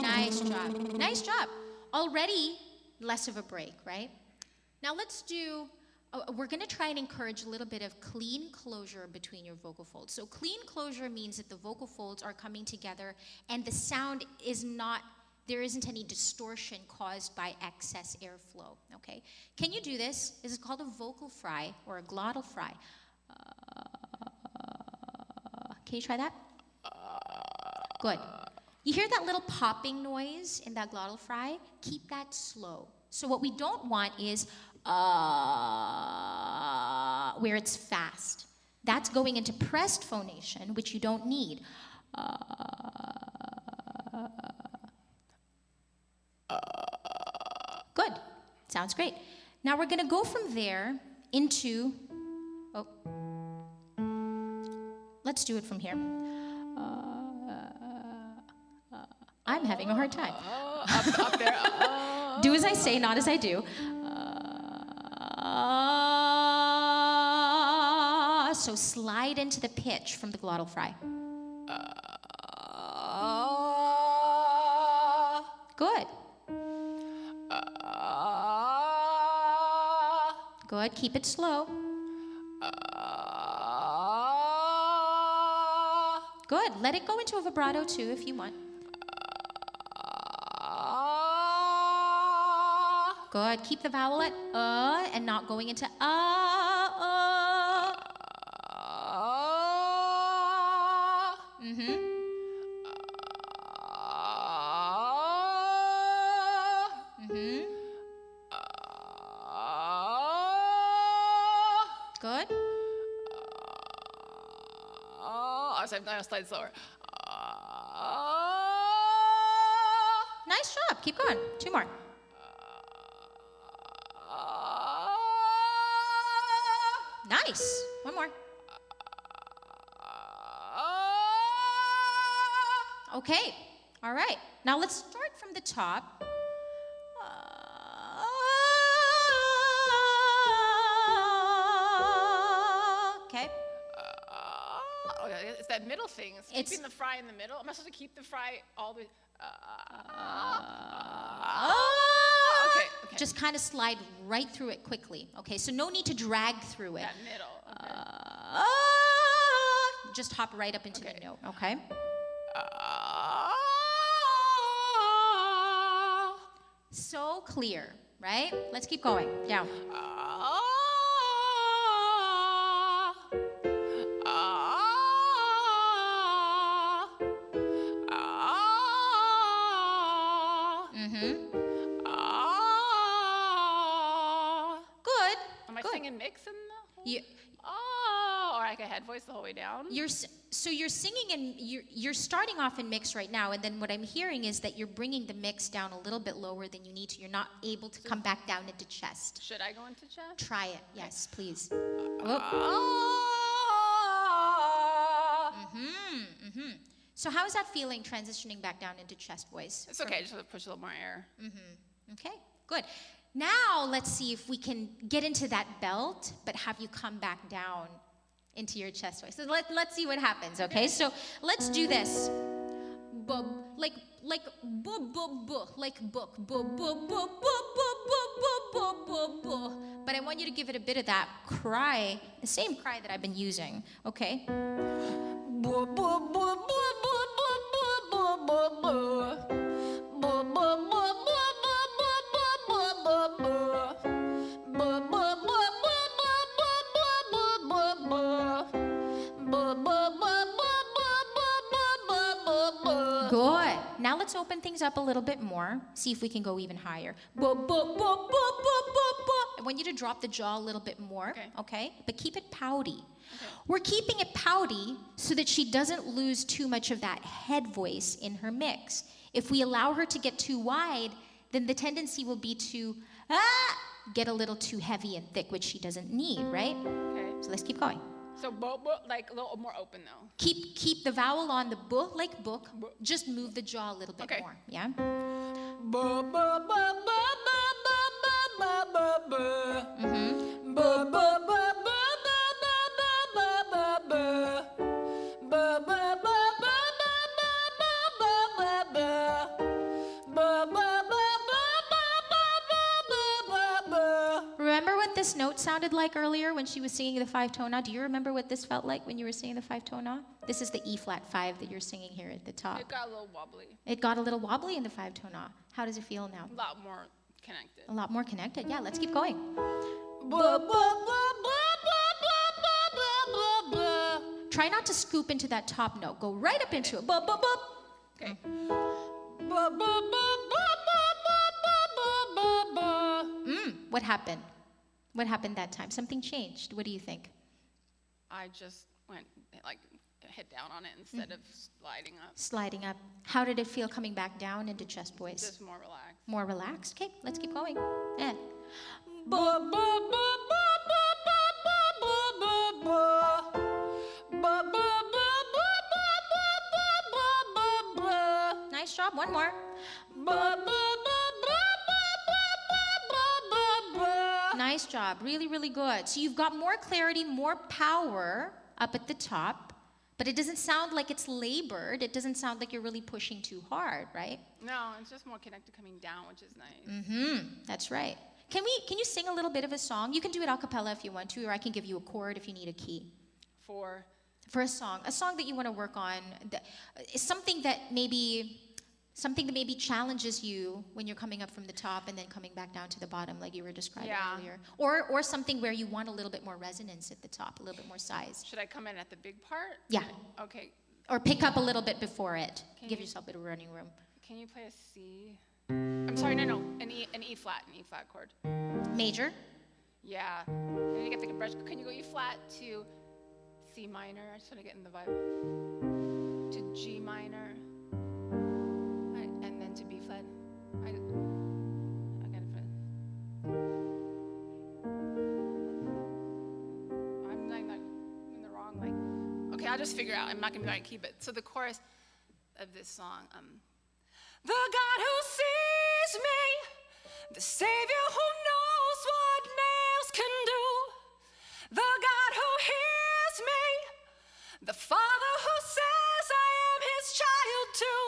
A: Nice job. Nice job. Already less of a break, right? Now let's do, we're going to try and encourage a little bit of clean closure between your vocal folds. So clean closure means that the vocal folds are coming together and the sound is not, there isn't any distortion caused by excess airflow, okay? Can you do this? This is called a vocal fry or a glottal fry. Can you try that? Good. You hear that little popping noise in that glottal fry? Keep that slow. So what we don't want is where it's fast. That's going into pressed phonation, which you don't need. Good. Sounds great. Now we're going to go from there into, let's do it from here. I'm having a hard time.
C: Up there.
A: Do as I say, not as I do. So slide into the pitch from the glottal fry. Good. Good. Keep it slow. Good. Let it go into a vibrato too if you want. Good. Keep the vowel at and not going into Mm-hmm. Mm-hmm. Good.
C: I'm going to slide slower.
A: Nice job. Keep going. 2 more. Nice. 1 more. Okay. All right. Now let's start from the top. Okay.
C: Okay, it's that middle thing. It's keeping the fry in the middle. Am I supposed to keep the fry all the way? Okay.
A: Just kind of slide right through it quickly. Okay, so no need to drag through it.
C: That middle. Okay.
A: Just hop right up into the note, okay? So clear, right? Let's keep going. Down. Good.
C: Am I singing mix in the whole?
A: You,
C: Or like a head voice the whole way down?
A: you're singing and you're starting off in mix right now, and then what I'm hearing is that you're bringing the mix down a little bit lower than you need to. You're not able to come back down into chest.
C: Should I go into chest?
A: Try it. Yes, please. So how is that feeling transitioning back down into chest voice?
C: It's okay. Just have to push a little more air.
A: Okay, good. Now let's see if we can get into that belt, but have you come back down into your chest voice. So let's see what happens, okay? So let's do this. Bub, like bub, bub, bub, like book, bub, bub, bub, bub, bub, bub, bub, bub, bub. But I want you to give it a bit of that cry, the same cry that I've been using, okay? Bub, bub, bub, bub, bub, bub, bub, bub, bub. Good. Now let's open things up a little bit more. See if we can go even higher. I want you to drop the jaw a little bit more, okay? But keep it pouty.
C: Okay.
A: We're keeping it pouty so that she doesn't lose too much of that head voice in her mix. If we allow her to get too wide, then the tendency will be to get a little too heavy and thick, which she doesn't need, right?
C: Okay.
A: So let's keep going.
C: So like a little more open though.
A: Keep the vowel on the like book. Just move the jaw a little bit more. Yeah. Remember what this note sounded like earlier when she was singing the 5-tone off? Do you remember what this felt like when you were singing the 5-tone off? This is the E flat 5 that you're singing here at the top.
C: It got a little wobbly.
A: It got a little wobbly in the 5-tone off. How does it feel now?
C: A lot more connected.
A: A lot more connected. Yeah, let's keep going. Try not to scoop into that top note. Go right up into it.
C: Okay.
A: What happened? What happened that time? Something changed. What do you think?
C: I just went like hit down on it instead of sliding up.
A: Sliding up. How did it feel coming back down into chest voice?
C: Just more relaxed.
A: More relaxed? Okay, let's keep going. And nice job. One more. Nice job. Really, really good. So you've got more clarity, more power up at the top, but it doesn't sound like it's labored. It doesn't sound like you're really pushing too hard, right?
C: No, it's just more connected coming down, which is nice.
A: Mm-hmm. That's right. Can you sing a little bit of a song? You can do it a cappella if you want to, or I can give you a chord if you need a key.
C: For
A: For a song that you want to work on, something that maybe challenges you when you're coming up from the top and then coming back down to the bottom, like you were describing earlier, or something where you want a little bit more resonance at the top, a little bit more size.
C: Should I come in at the big part?
A: Yeah.
C: Okay.
A: Or pick up a little bit before it. Give yourself a bit of running room.
C: Can you play a C? I'm sorry, no, an E flat chord.
A: Major.
C: Yeah. And you get the brush. Can you go E flat to C minor? I just want to get in the vibe. To G minor. And then to B flat. I got it. I'm like in the wrong, like. Okay, I'll just figure out. I'm not gonna be able to keep it. So the chorus of this song, the God who sees me, the Savior who knows what nails can do, the God who hears me, the Father who says I am His child too.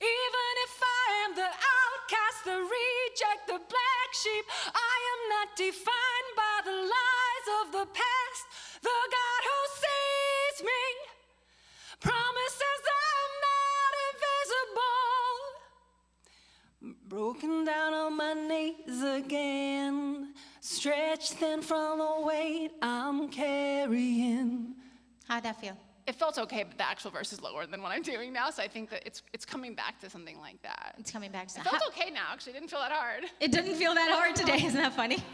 C: Even if I am the outcast, the reject, the black sheep, I am not defined by the lies of the past. The God who sees me promises I'm not invisible. Broken down on my knees again, stretched thin from the weight I'm carrying.
A: How'd that feel?
C: It felt okay, but the actual verse is lower than what I'm doing now, so I think that it's coming back to something like that.
A: It's coming back to
C: It felt okay now, actually. It didn't feel that hard.
A: It didn't feel that hard today. Isn't that funny?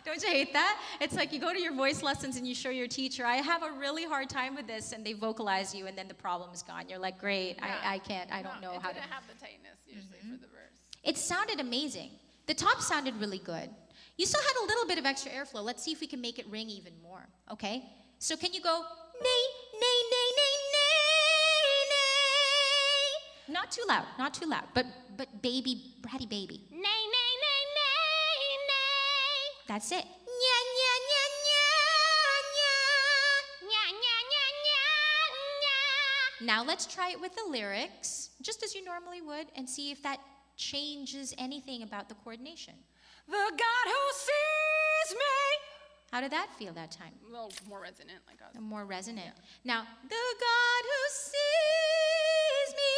A: Don't you hate that? It's like you go to your voice lessons and you show your teacher, I have a really hard time with this, and they vocalize you, and then the problem is gone. You're like, great,
C: Yeah.
A: I can't, I don't know how to.
C: It didn't have the tightness usually for the verse.
A: It sounded amazing. The top sounded really good. You still had a little bit of extra airflow. Let's see if we can make it ring even more, okay? So can you go, nay, nay, nay, nay, nay, nay? Not too loud, but baby, bratty baby.
C: Nay, nay, nay, nay, nay.
A: That's it. Nya, nya, nya, nya, nya.
C: Nya, nya, nya, nya, nya.
A: Now let's try it with the lyrics, just as you normally would, and see if that changes anything about the coordination.
C: The God who sees me.
A: How did that feel that time?
C: A little more resonant, like us.
A: More resonant. Now, the God who sees me.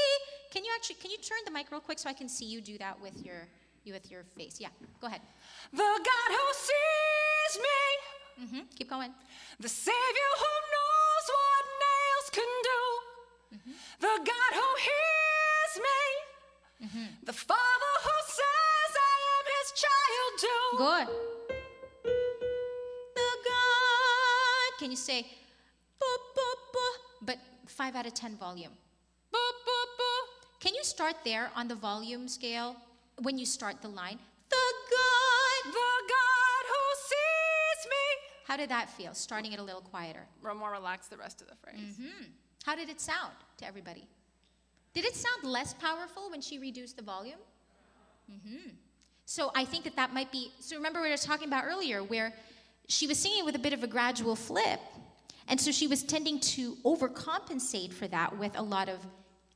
A: Can you turn the mic real quick so I can see you do that with your face? Yeah, go ahead.
C: The God who sees me.
A: Keep going.
C: The Savior who knows what nails can do. The the God who hears me, the Father who says I am his child too.
A: Good. The God. Can you say, "Boo, boo, boo," but 5 out of 10 volume?
C: Boop, boop, boop.
A: Can you start there on the volume scale when you start the line? The God.
C: The God who sees me.
A: How did that feel, starting it a little quieter?
C: More relaxed the rest of the phrase.
A: How did it sound to everybody? Did it sound less powerful when she reduced the volume? So I think that might be, so remember we were talking about earlier where she was singing with a bit of a gradual flip, and so she was tending to overcompensate for that with a lot of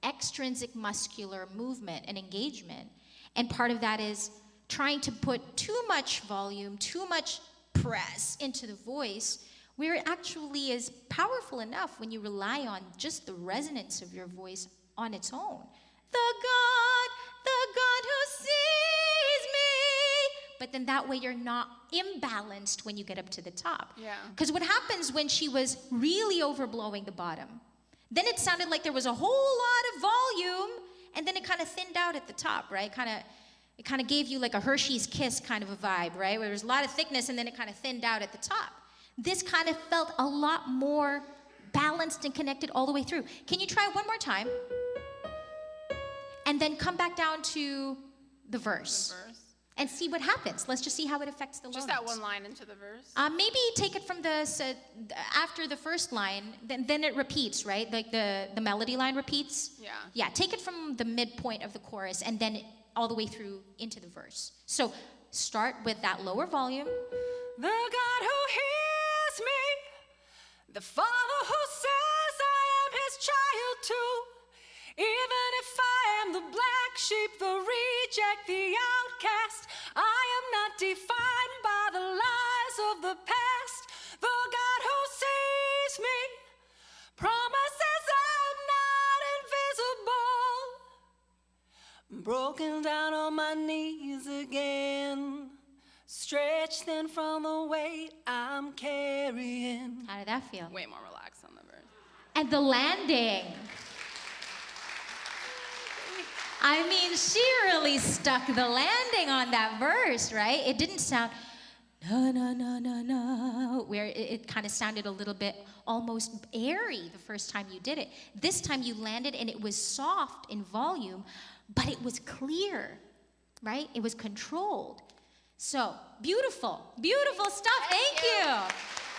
A: extrinsic muscular movement and engagement. And part of that is trying to put too much volume, too much press into the voice, where it actually is powerful enough when you rely on just the resonance of your voice on its own. The God who sees me. But then that way you're not imbalanced when you get up to the top.
C: Yeah.
A: Because what happens when she was really overblowing the bottom, then it sounded like there was a whole lot of volume, and then it kind of thinned out at the top, right? It kind of gave you like a Hershey's Kiss kind of a vibe, right? Where there's a lot of thickness, and then it kind of thinned out at the top. This kind of felt a lot more balanced and connected all the way through. Can you try one more time? And then come back down to the verse. And see what happens. Let's just see how it affects the low
C: Just
A: notes.
C: that one line into the verse.
A: Maybe take it from after the first line, then it repeats, right? Like the melody line repeats.
C: Yeah.
A: Yeah, take it from the midpoint of the chorus and then all the way through into the verse. So start with that lower volume.
C: The God who hears me, the Father who says I am his child too. Even if I am the black sheep, the reject, the outcast, I am not defined by the lies of the past. The God who sees me promises I'm not invisible. Broken down on my knees again, stretched thin from the weight I'm carrying.
A: How did that feel?
C: Way more relaxed on the verse.
A: And the landing. I mean, she really stuck the landing on that verse, right? It didn't sound, no, no, no, no, no, where it kind of sounded a little bit almost airy the first time you did it. This time you landed and it was soft in volume, but it was clear, right? It was controlled. So, beautiful, beautiful stuff. Thank you.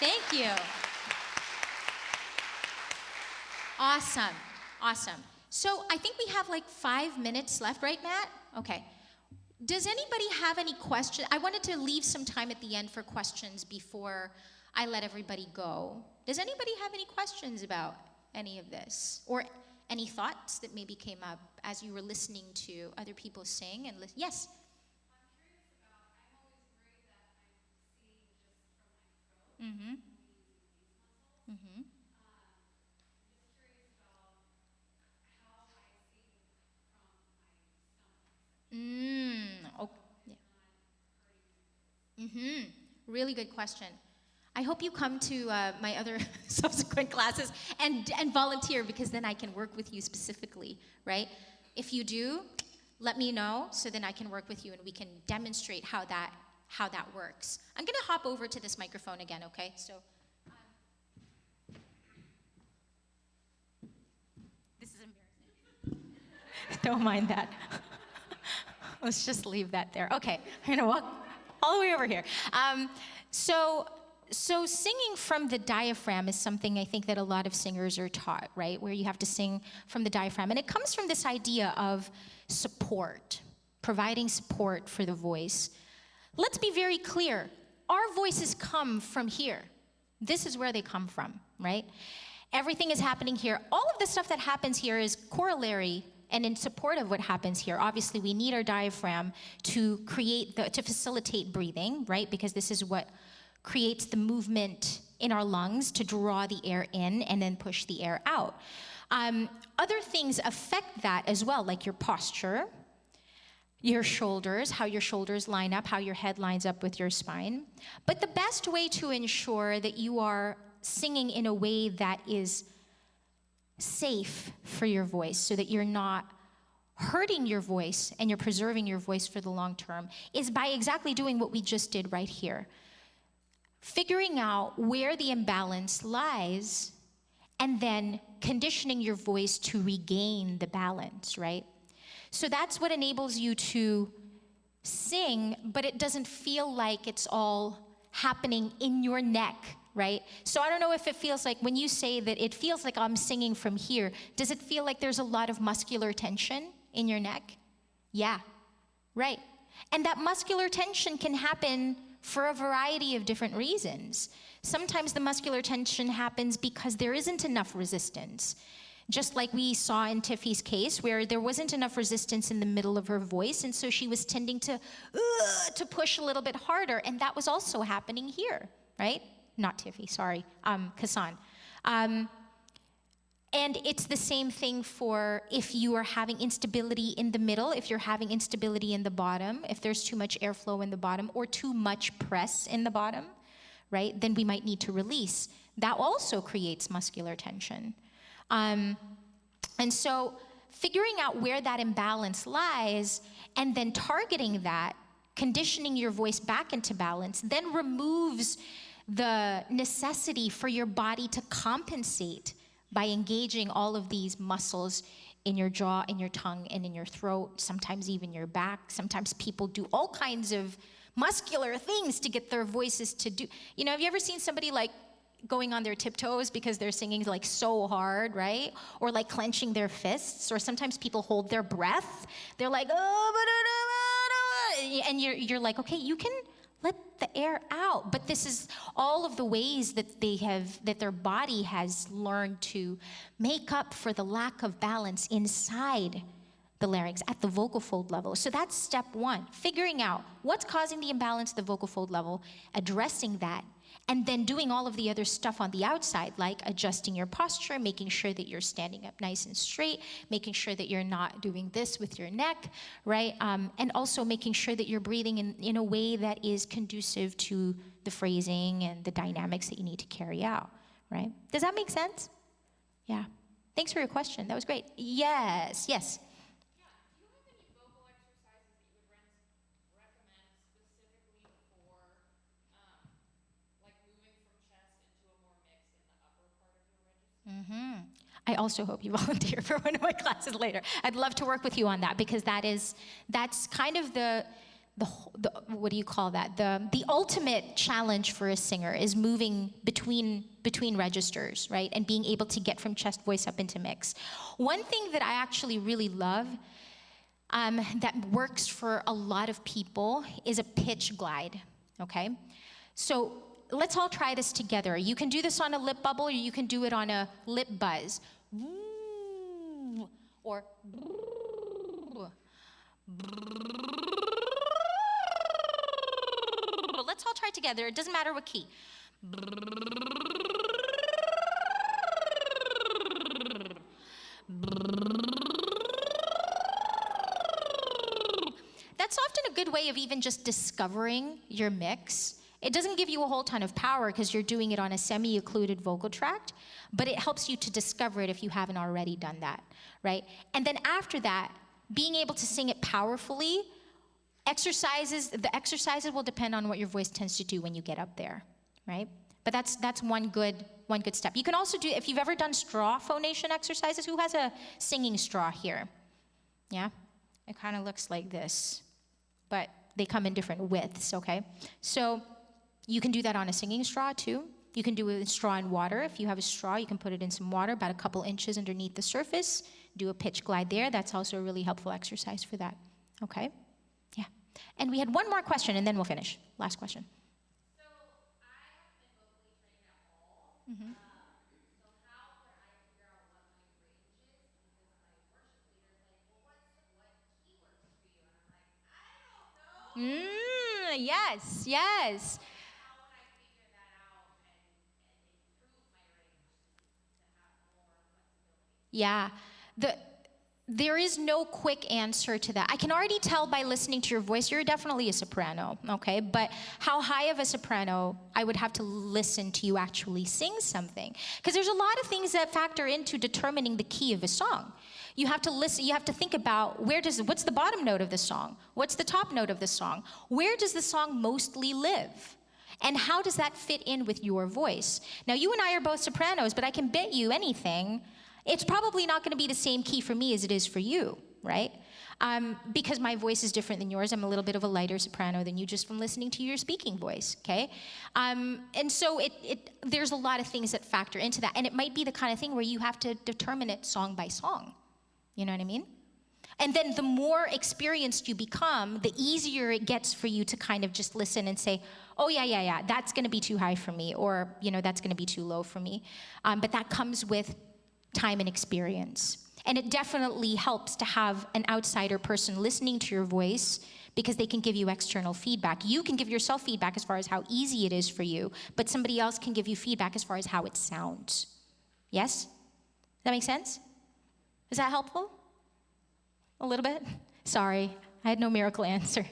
A: Thank you. Awesome, awesome. So I think we have like 5 minutes left, right, Matt? Okay. Does anybody have any questions? I wanted to leave some time at the end for questions before I let everybody go. Does anybody have any questions about any of this? Or any thoughts that maybe came up as you were listening to other people sing? And yes? Mm-hmm. Mm-hmm. Oh, yeah. Really good question. I hope you come to my other subsequent classes and volunteer, because then I can work with you specifically, right? If you do, let me know so then I can work with you and we can demonstrate how that works. I'm gonna hop over to this microphone again, okay? So. This is embarrassing. Don't mind that. Let's just leave that there. Okay, I'm gonna walk all the way over here. So singing from the diaphragm is something I think that a lot of singers are taught, right? Where you have to sing from the diaphragm. And it comes from this idea of support, providing support for the voice. Let's be very clear. Our voices come from here. This is where they come from, right? Everything is happening here. All of the stuff that happens here is corollary and in support of what happens here. Obviously, we need our diaphragm to facilitate breathing, right? Because this is what creates the movement in our lungs to draw the air in and then push the air out. Other things affect that as well, like your posture, your shoulders, how your shoulders line up, how your head lines up with your spine. But the best way to ensure that you are singing in a way that is safe for your voice so that you're not hurting your voice and you're preserving your voice for the long term is by exactly doing what we just did right here. Figuring out where the imbalance lies and then conditioning your voice to regain the balance, right? So that's what enables you to sing, but it doesn't feel like it's all happening in your neck, right? So I don't know if it feels like, when you say that it feels like I'm singing from here, does it feel like there's a lot of muscular tension in your neck? Yeah, right. And that muscular tension can happen for a variety of different reasons. Sometimes the muscular tension happens because there isn't enough resistance. Just like we saw in Tiffy's case, where there wasn't enough resistance in the middle of her voice, and so she was tending to push a little bit harder, and that was also happening here, right? Not Tiffy, sorry, Kassan. And it's the same thing for if you are having instability in the middle, if you're having instability in the bottom, if there's too much airflow in the bottom or too much press in the bottom, right? Then we might need to release. That also creates muscular tension. And so figuring out where that imbalance lies and then targeting that, conditioning your voice back into balance, then removes the necessity for your body to compensate by engaging all of these muscles in your jaw, in your tongue, and in your throat, sometimes even your back. Sometimes people do all kinds of muscular things to get their voices to do. You know, have you ever seen somebody like going on their tiptoes because they're singing like so hard, right? Or like clenching their fists, or sometimes people hold their breath. They're like, oh, and you're like, okay, you can let the air out. But this is all of the ways that that their body has learned to make up for the lack of balance inside the larynx at the vocal fold level. So that's step one, figuring out what's causing the imbalance at the vocal fold level, addressing that, and then doing all of the other stuff on the outside, like adjusting your posture, making sure that you're standing up nice and straight, making sure that you're not doing this with your neck, right? And also making sure that you're breathing in a way that is conducive to the phrasing and the dynamics that you need to carry out, right? Does that make sense? Yeah. Thanks for your question. That was great. Yes, yes. I also hope you volunteer for one of my classes later. I'd love to work with you on that, because that's kind of the what do you call that? The ultimate challenge for a singer is moving between registers, right? And being able to get from chest voice up into mix. One thing that I actually really love that works for a lot of people is a pitch glide, okay? So let's all try this together. You can do this on a lip bubble, or you can do it on a lip buzz. Or let's all try together. It doesn't matter what key. That's often a good way of even just discovering your mix. It doesn't give you a whole ton of power because you're doing it on a semi-occluded vocal tract, but it helps you to discover it if you haven't already done that, right? And then after that, being able to sing it powerfully, the exercises will depend on what your voice tends to do when you get up there, right? But that's one good step. You can also do, if you've ever done straw phonation exercises, who has a singing straw here? Yeah? It kind of looks like this, but they come in different widths, okay? So you can do that on a singing straw too. You can do it with straw and water. If you have a straw, you can put it in some water about a couple inches underneath the surface, do a pitch glide there. That's also a really helpful exercise for that, okay? Yeah. And we had one more question, and then we'll finish. Last question.
D: So I haven't been vocally trained at all. So how would I figure out what my range is? Because my worship leader is like, well, what key works for you? And I'm like, I don't know.
A: Yes, yes.
D: How would I figure that out and improve my range to have more flexibility?
A: Yeah. There is no quick answer to that. I can already tell by listening to your voice, you're definitely a soprano, okay? But how high of a soprano, I would have to listen to you actually sing something. Because there's a lot of things that factor into determining the key of a song. You have to listen, you have to think about what's the bottom note of the song? What's the top note of the song? Where does the song mostly live? And how does that fit in with your voice? Now, you and I are both sopranos, but I can bet you anything, it's probably not going to be the same key for me as it is for you, right? Because my voice is different than yours. I'm a little bit of a lighter soprano than you just from listening to your speaking voice, okay? And so there's a lot of things that factor into that. And it might be the kind of thing where you have to determine it song by song. You know what I mean? And then the more experienced you become, the easier it gets for you to kind of just listen and say, oh, yeah, that's going to be too high for me, or, that's going to be too low for me. But that comes with time and experience. And it definitely helps to have an outsider person listening to your voice because they can give you external feedback. You can give yourself feedback as far as how easy it is for you, but somebody else can give you feedback as far as how it sounds. Yes? Does that make sense? Is that helpful? A little bit? Sorry, I had no miracle answer.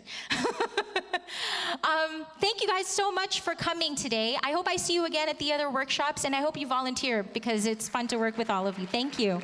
A: Thank you guys so much for coming today. I hope I see you again at the other workshops, and I hope you volunteer because it's fun to work with all of you. Thank you.